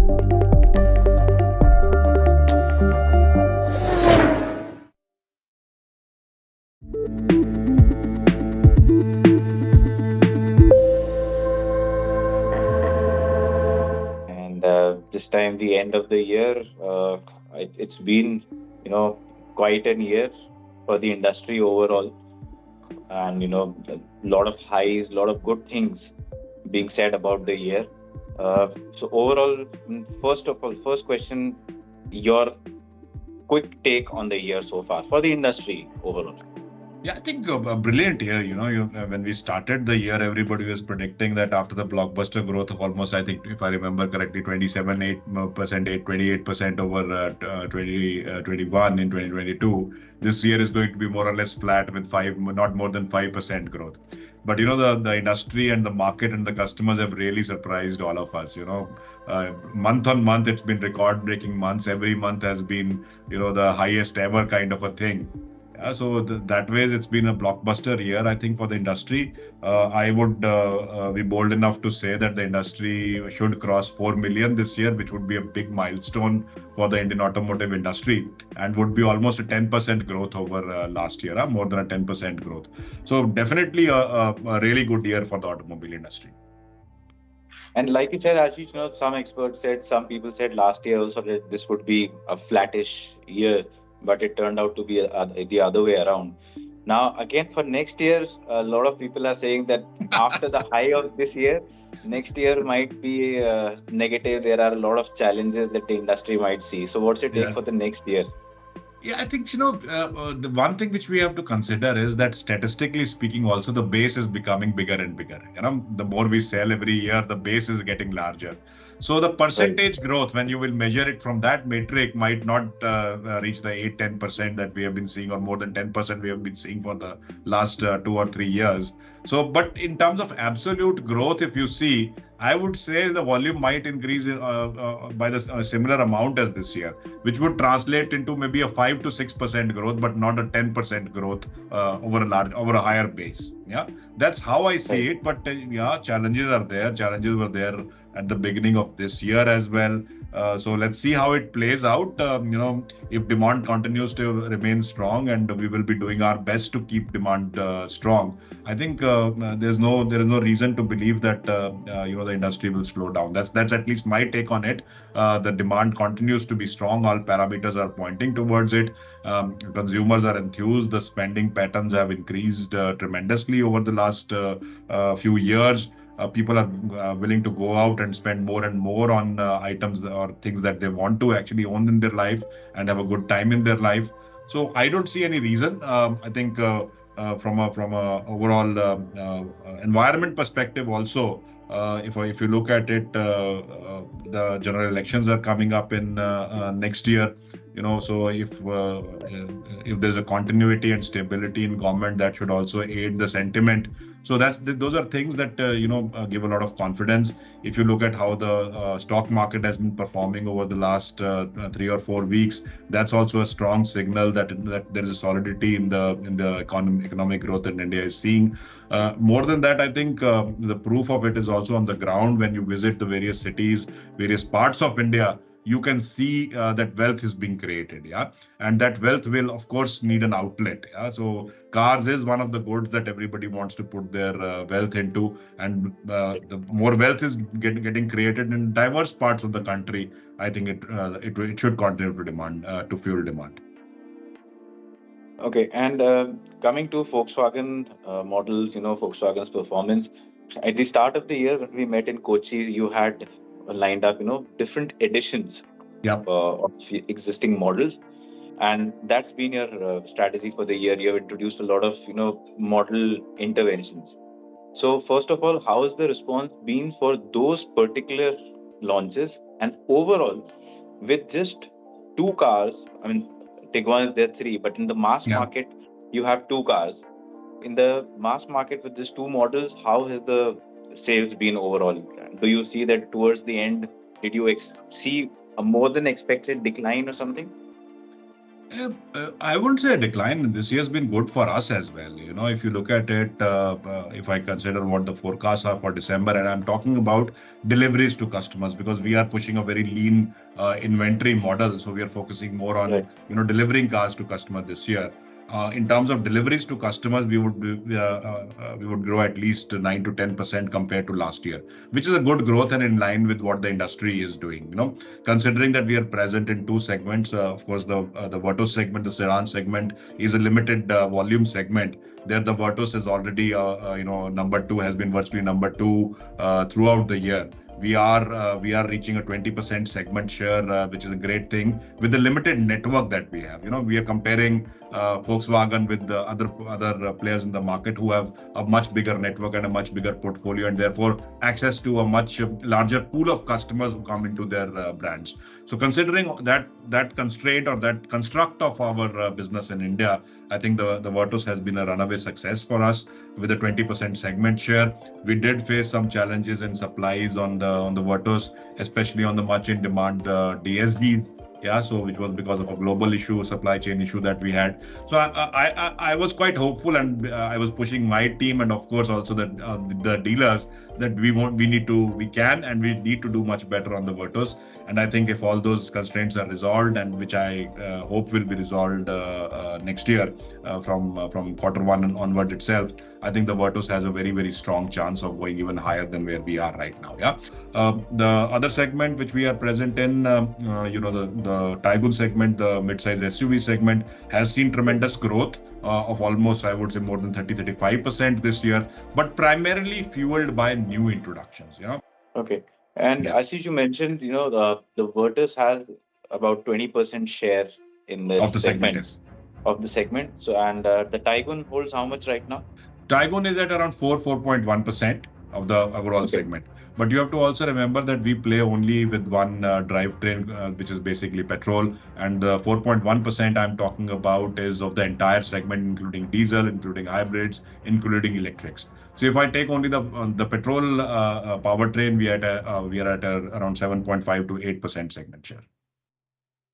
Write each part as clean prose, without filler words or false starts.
And this time, the end of the year, it's been, quite an year for the industry overall. And, a lot of highs, a lot of good things being said about the year. So overall, first of all, first question, your quick take on the year so far for the industry overall. Yeah, I think a brilliant year. When we started the year, everybody was predicting that after the blockbuster growth of almost, I think, if I remember correctly, 8%, 28% over 2021 in 2022. This year is going to be more or less flat with not more than 5% growth. But the industry and the market and the customers have really surprised all of us. Month on month, it's been record-breaking months. Every month has been, the highest ever kind of a thing. Yeah, so that way, it's been a blockbuster year, I think, for the industry. I would be bold enough to say that the industry should cross 4 million this year, which would be a big milestone for the Indian automotive industry and would be almost a 10% growth over last year, more than a 10% growth. So definitely a really good year for the automobile industry. And like you said, Ashish, some experts said, some people said last year also that this would be a flattish year, but it turned out to be the other way around. Now, again, for next year, a lot of people are saying that after the high of this year, next year might be negative. There are a lot of challenges that the industry might see. So, what's your take Yeah. for the next year? Yeah, I think, the one thing which we have to consider is that statistically speaking, also the base is becoming bigger and bigger. The more we sell every year, the base is getting larger. So the Right. percentage growth, when you will measure it from that metric, might not reach the 8-10% that we have been seeing, or more than 10% we have been seeing for the last 2 or 3 years. So, but in terms of absolute growth, if you see, I would say the volume might increase by the similar amount as this year, which would translate into maybe a 5 to 6% growth, but not a 10% growth over a higher base. Yeah, that's how I Right. see it. But yeah, challenges are there. Challenges were there at the beginning of this year as well. So let's see how it plays out. If demand continues to remain strong, and we will be doing our best to keep demand strong, I think there is no reason to believe that the industry will slow down. That's at least my take on it. The demand continues to be strong. All parameters are pointing towards it. Consumers are enthused. The spending patterns have increased tremendously over the last few years. People are willing to go out and spend more and more on items or things that they want to actually own in their life and have a good time in their life. So I don't see any reason. I think from a overall environment perspective, also, if you look at it, the general elections are coming up in next year. So if there's a continuity and stability in government, that should also aid the sentiment. So those are things that give a lot of confidence. If you look at how the stock market has been performing over the last 3 or 4 weeks, that's also a strong signal that there is a solidity in the economic growth that India is seeing. More than that, I think the proof of it is also on the ground. When you visit the various cities, various parts of India, you can see that wealth is being created. Yeah, and that wealth will, of course, need an outlet. Yeah, so cars is one of the goods that everybody wants to put their wealth into, and the more wealth is getting created in diverse parts of the country, I think it should continue to demand to fuel demand. Okay, and coming to Volkswagen models, Volkswagen's performance. At the start of the year, when we met in Kochi, you had lined up, different editions Yeah. of existing models, and that's been your strategy for the year. You have introduced a lot of, model interventions. So, first of all, how has the response been for those particular launches, and overall, with just two cars? I mean, Tiguan is there three, but in the mass Yeah. market, you have two cars. In the mass market with these two models, how has the sales been overall? Do you see that towards the end, did you see a more than expected decline or something? I wouldn't say a decline. This year has been good for us as well. If you look at it, if I consider what the forecasts are for December, and I'm talking about deliveries to customers because we are pushing a very lean inventory model. So we are focusing more on, Right. delivering cars to customer this year. In terms of deliveries to customers, we would grow at least 9 to 10% compared to last year, which is a good growth and in line with what the industry is doing. Considering that we are present in two segments. Of course, the Virtus segment, the sedan segment, is a limited volume segment. There, the Virtus is already, number two, has been virtually number two throughout the year. We are reaching a 20% segment share, which is a great thing with the limited network that we have. We are comparing Volkswagen with the other players in the market who have a much bigger network and a much bigger portfolio, and therefore access to a much larger pool of customers who come into their brands. So considering that constraint or that construct of our business in India, I think the Virtus has been a runaway success for us with a 20% segment share. We did face some challenges in supplies on the Virtus, especially on the much in demand DSGs. Yeah, so which was because of a global issue, supply chain issue that we had. So I was quite hopeful, and I was pushing my team and of course also the dealers that we can and we need to do much better on the Virtus. And I think if all those constraints are resolved, and which I hope will be resolved next year from quarter 1 and onward itself, I think the Virtus has a very, very strong chance of going even higher than where we are right now. Yeah. The other segment which we are present in, the Taigun segment, the mid-size SUV segment, has seen tremendous growth of almost, I would say, more than 30-35% this year, but primarily fueled by new introductions. Okay. And Yeah, Ashish, you mentioned, the Virtus has about 20% share in the of the segment, segment yes. of the segment. So, and the Taigun holds how much right now? Taigun is at around 4.1% of the overall Okay. segment. But you have to also remember that we play only with one drivetrain, which is basically petrol. And the 4.1% I'm talking about is of the entire segment, including diesel, including hybrids, including electrics. So if I take only the petrol powertrain, we are at around 7.5 to 8% segment share.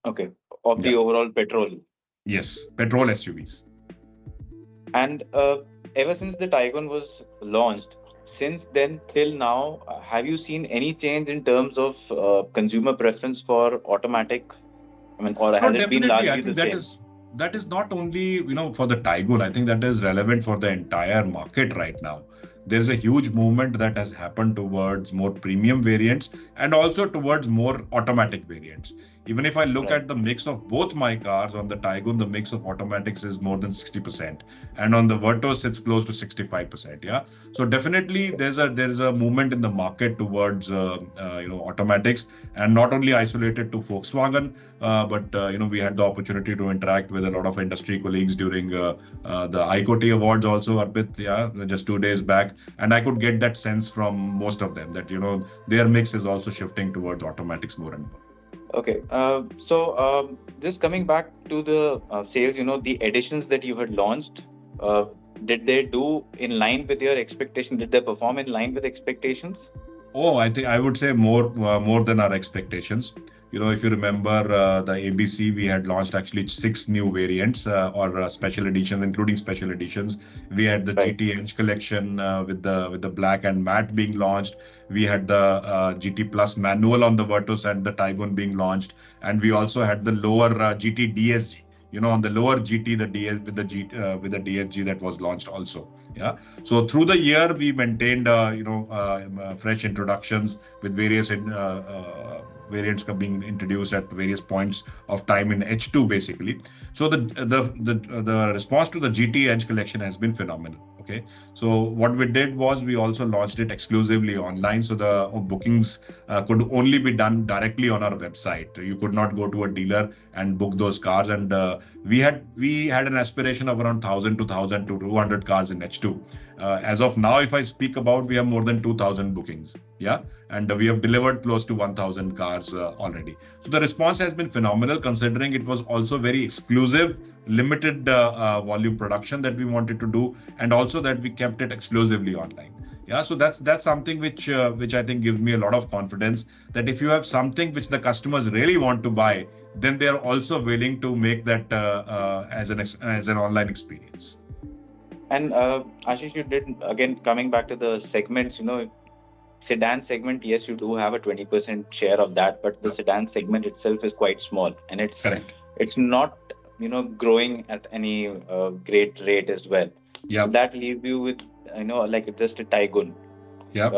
Okay. Of the Yeah. overall petrol. Yes. Petrol SUVs. And ever since the Taigun was launched, since then till now, have you seen any change in terms of consumer preference for automatic? I mean, or No, has it been definitely. I largely the think same? that is not only for the Taigun. I think that is relevant for the entire market right now. There's a huge movement that has happened towards more premium variants and also towards more automatic variants. Even if I look Right. at the mix of both my cars on the Taigun, the mix of automatics is more than 60%, and on the Virtus it's close to 65%. Yeah, so definitely there's a movement in the market towards automatics, and not only isolated to Volkswagen. But we had the opportunity to interact with a lot of industry colleagues during the ICOT awards also, Arpit, yeah, just 2 days back, and I could get that sense from most of them that their mix is also shifting towards automatics more and more. Okay. So just coming back to the sales, the editions that you had launched, uh, did they do in line with your expectation? Did they perform in line with expectations? Oh, I think I would say more than our expectations. If you remember the ABC, we had launched actually 6 new variants or special editions, including special editions. We had the Right. GT Edge collection with the black and matte being launched. We had the GT Plus manual on the Virtus and the Taigun being launched, and we also had the lower GT DSG. On the lower GT, the DS with the DSG that was launched also. Yeah. So through the year, we maintained, fresh introductions with various variants being introduced at various points of time in H2, basically. So the response to the GT Edge collection has been phenomenal. Okay, so what we did was we also launched it exclusively online, so the bookings could only be done directly on our website. You could not go to a dealer and book those cars, and we had an aspiration of around 1,000 to 200 cars in H2. As of now, if I speak about, we have more than 2,000 bookings. Yeah, and we have delivered close to 1,000 cars already. So the response has been phenomenal, considering it was also very exclusive, limited volume production that we wanted to do, and also that we kept it exclusively online. Yeah, so that's something which I think gives me a lot of confidence that if you have something which the customers really want to buy, then they are also willing to make that as an online experience. And Ashish, you did again coming back to the segments. Sedan segment, yes, you do have a 20% share of that, but the Yep. sedan segment itself is quite small, and Correct. it's not growing at any great rate as well. So Yep. that leaves you with like just a Taigun. Yep.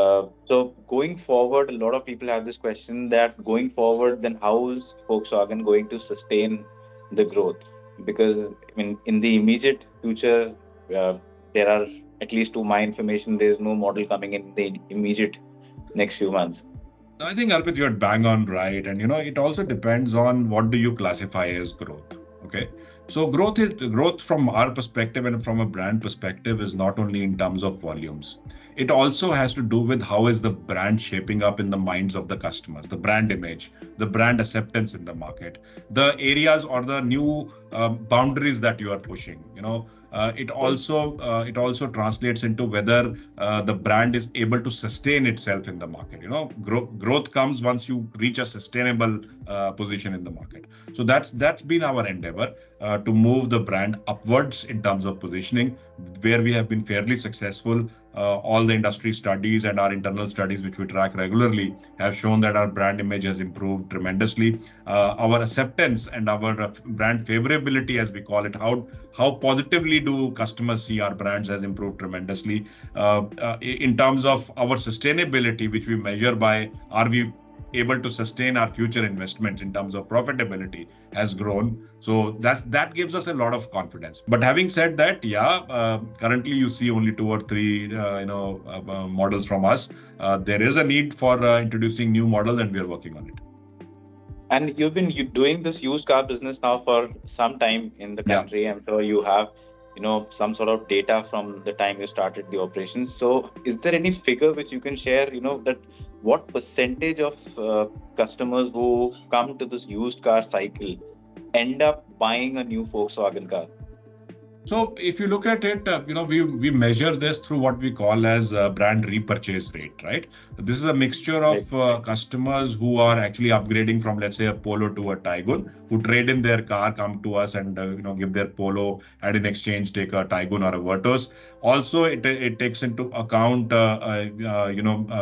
So going forward, a lot of people have this question that going forward, then how is Volkswagen going to sustain the growth? Because I mean, in the immediate future, uh, there are, at least to my information, there is no model coming in the immediate next few months. No, I think Arpit, you're bang on right. And it also depends on what do you classify as growth. Okay. So growth from our perspective and from a brand perspective is not only in terms of volumes. It also has to do with how is the brand shaping up in the minds of the customers, the brand image, the brand acceptance in the market, the areas or the new boundaries that you are pushing. Right. It also translates into whether the brand is able to sustain itself in the market. Growth comes once you reach a sustainable position in the market. So that's been our endeavor to move the brand upwards in terms of positioning, where we have been fairly successful. All the industry studies and our internal studies, which we track regularly, have shown that our brand image has improved tremendously. Our acceptance and our brand favorability, as we call it, how positively do customers see our brands, has improved tremendously. In terms of our sustainability, which we measure by are we able to sustain our future investments in terms of profitability, has grown. So that gives us a lot of confidence. But having said that, yeah, currently you see only two or three models from us. There is a need for introducing new models, and we are working on it. And you've been doing this used car business now for some time in the Yeah. country. I'm sure you have, some sort of data from the time you started the operations. So, is there any figure which you can share? That what percentage of customers who come to this used car cycle end up buying a new Volkswagen car? So if you look at it, we measure this through what we call as brand repurchase rate, right? This is a mixture Right. of customers who are actually upgrading from, let's say, a Polo to a Taigun, who trade in their car, come to us and give their Polo, and in exchange take a Taigun or a Virtus. Also, it takes into account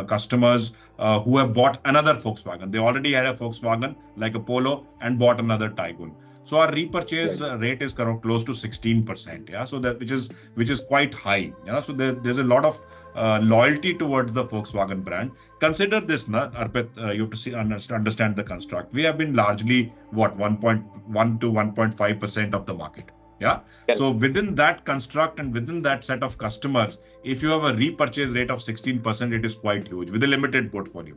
customers who have bought another Volkswagen. They already had a Volkswagen like a Polo and bought another Taigun. So our repurchase Right. rate is close to 16%. Yeah, so that which is quite high. Yeah, so there's a lot of loyalty towards the Volkswagen brand. Consider this, na, Arpit, you have to understand the construct. We have been largely 1.1 to 1.5% of the market. Yeah. Correct. So within that construct and within that set of customers, if you have a repurchase rate of 16%, it is quite huge with a limited portfolio.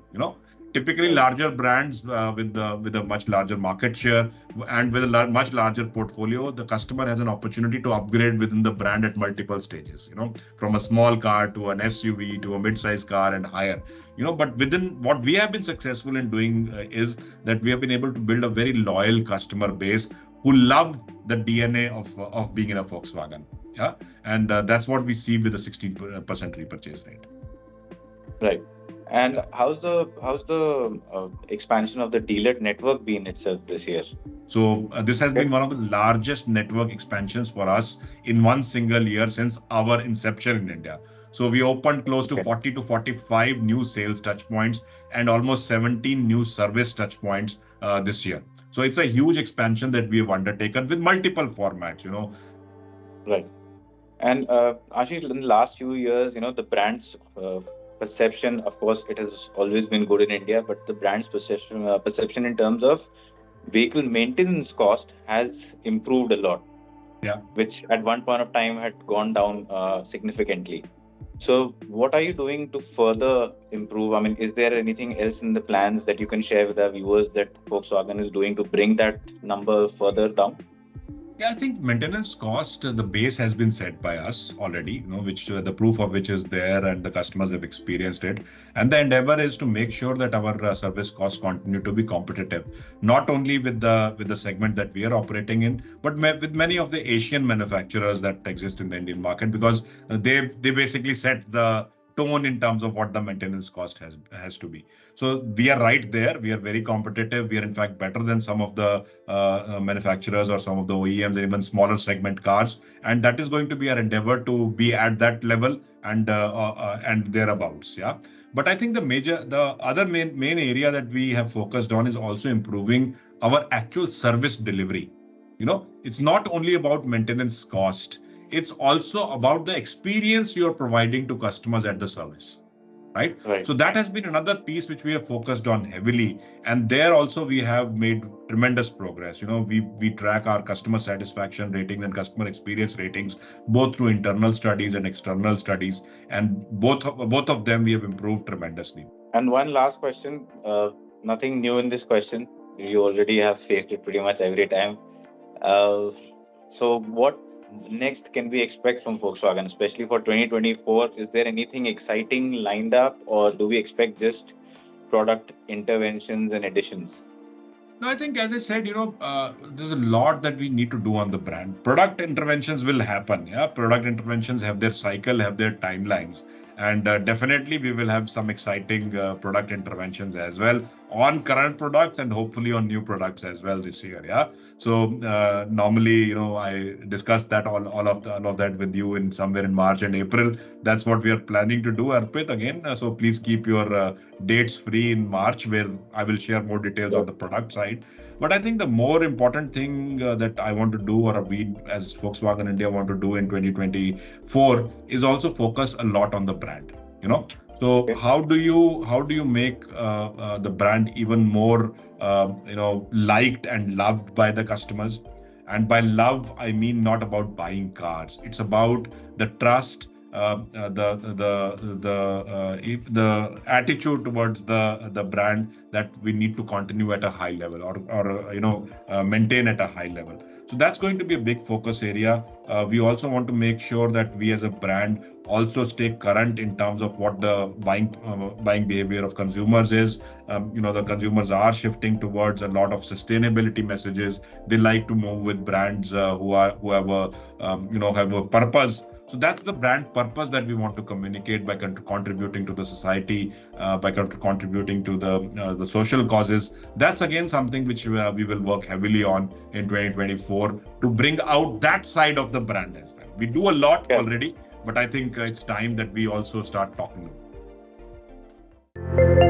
Typically Right. larger brands with a much larger market share and with a much larger portfolio, the customer has an opportunity to upgrade within the brand at multiple stages, from a small car to an SUV to a mid-size car and higher. But within what we have been successful in doing is that we have been able to build a very loyal customer base who love the DNA of being in a Volkswagen. Yeah. And that's what we see with the 16% repurchase rate. Right. And how's the expansion of the dealer network been itself this year? So this has Okay. been one of the largest network expansions for us in one single year since our inception in India. So we opened close to Okay. 40 to 45 new sales touch points and almost 17 new service touch points this year. So it's a huge expansion that we have undertaken with multiple formats. Right. And Ashish, in the last few years, the brand's perception, of course, it has always been good in India, but the brand's perception in terms of vehicle maintenance cost has improved a lot, Yeah. which at one point of time had gone down significantly. So, what are you doing to further improve? I mean, is there anything else in the plans that you can share with our viewers that Volkswagen is doing to bring that number further down? Yeah, I think maintenance cost, the base has been set by us already, which the proof of which is there and the customers have experienced it. And the endeavor is to make sure that our service costs continue to be competitive, not only with the segment that we are operating in, but with many of the Asian manufacturers that exist in the Indian market, because they basically set tone in terms of what the maintenance cost has to be. So we are right there. We are very competitive. We are in fact better than some of the manufacturers or some of the OEMs and even smaller segment cars. And that is going to be our endeavor to be at that level and thereabouts. Yeah. But I think the other main area that we have focused on is also improving our actual service delivery. It's not only about maintenance cost, it's also about the experience you're providing to customers at the service, right? Right. So that has been another piece which we have focused on heavily, and there also we have made tremendous progress. We track our customer satisfaction ratings and customer experience ratings both through internal studies and external studies, and both of them we have improved tremendously. And one last question. Nothing new in this question. You already have faced it pretty much every time. Uh, so, what next can we expect from Volkswagen, especially for 2024? Is there anything exciting lined up, or do we expect just product interventions and additions? No, I think, as I said, there's a lot that we need to do on the brand. Product interventions will happen. Yeah, product interventions have their cycle, have their timelines, and definitely we will have some exciting product interventions as well on current products and hopefully on new products as well this year. Yeah. So normally, I discuss that all of that with you in somewhere in March and April. That's what we are planning to do, Arpit. Again, so please keep your dates free in March, where I will share more details on the product side. But I think the more important thing that I want to do, or we as Volkswagen India want to do in 2024, is also focus a lot on the brand. So Okay. how do you make the brand even more liked and loved by the customers? And by love, I mean not about buying cars. It's about the trust, if the attitude towards the brand, that we need to continue at a high level, or maintain at a high level. So that's going to be a big focus area. We also want to make sure that we as a brand also stay current in terms of what the buying behavior of consumers is. The consumers are shifting towards a lot of sustainability messages. They like to move with brands who have a purpose. So that's the brand purpose that we want to communicate by contributing to the society, by contributing to the social causes. That's again something which we will work heavily on in 2024 to bring out that side of the brand as well. We do a lot already, but I think it's time that we also start talking about it.